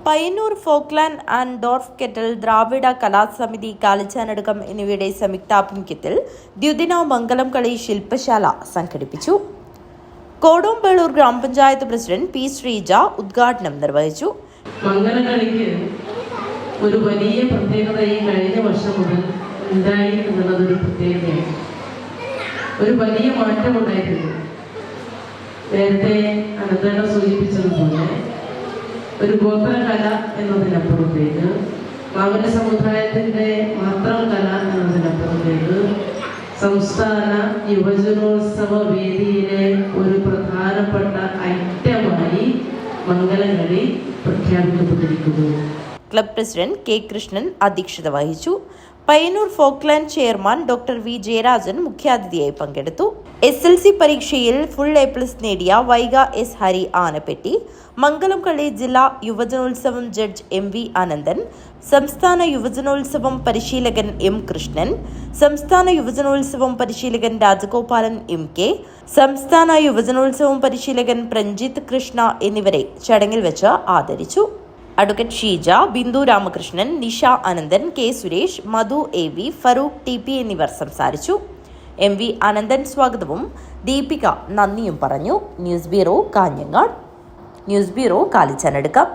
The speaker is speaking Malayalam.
Payyanur Folkland and Dorf Ketal Dravida Kalasamithi Kalichanadukkam എന്നിവയുടെ സംയുക്താഭിമുഖ്യത്തിൽ ദ്വിദിന മംഗലം കളി ശില്പശാല സംഘടിപ്പിച്ചു. കോടോംബേളൂർ ഗ്രാമപഞ്ചായത്ത് പ്രസിഡന്റ് പി ശ്രീജ ഉദ്ഘാടനം നിർവഹിച്ചു. മംഗലം കളിക്ക് ഒരു വലിയ പ്രത്യേകത ഈ കഴിഞ്ഞ വർഷം മുതൽ ഉണ്ടായി എന്നുള്ളതൊരു പ്രത്യേകതയാണ്. ഒരു വലിയ മാറ്റമുണ്ടായിട്ടുണ്ട്. നേരത്തെ അനന്തേട സൂചിപ്പിച്ചതുപോലെ ഒരു ഗോത്രകല എന്നതിനപ്പുറത്തേക്ക് മാവല സമുദായത്തിൻ്റെ മാത്രം കല എന്നതിനപ്പുറത്തേക്ക് സംസ്ഥാന യുവജനോത്സവ വേദിയിലെ ഒരു പ്രധാനപ്പെട്ട ഐറ്റമായി മംഗലം കളി പ്രഖ്യാപിക്കപ്പെട്ടിരിക്കുന്നു. ക്ലബ് പ്രസിഡന്റ് കെ കൃഷ്ണൻ അധ്യക്ഷത വഹിച്ചു. Payyanur Folkland chairman doctor V Jayarajan മുഖ്യാതിഥിയായി പങ്കെടുത്തു. SLC പരീക്ഷയിൽ ഫുൾ A+ നേടിയ വൈഗ S ഹരി ആനപ്പെട്ടി, മംഗലം കളി ജില്ലാ യുവജനോത്സവം ജഡ്ജ് MV ആനന്ദൻ, സംസ്ഥാന യുവജനോത്സവം പരിശീലകൻ M കൃഷ്ണൻ, സംസ്ഥാന യുവജനോത്സവം പരിശീലകൻ രാജഗോപാലൻ MK, സംസ്ഥാന യുവജനോത്സവം പരിശീലകൻ പ്രഞ്ജിത്ത് കൃഷ്ണ എന്നിവരെ ചടങ്ങിൽ വെച്ച് ആദരിച്ചു. Advocate Sheeja, Bindu Ramakrishnan, Nisha Ananthan, K Suresh, Madhu AV, Farooq TP എന്നിവർ സംസാരിച്ചു. MV ആനന്ദൻ സ്വാഗതവും ദീപിക നന്ദിയും പറഞ്ഞു. News bureau Kanhangad. News bureau കാലിച്ചാനടക്കം.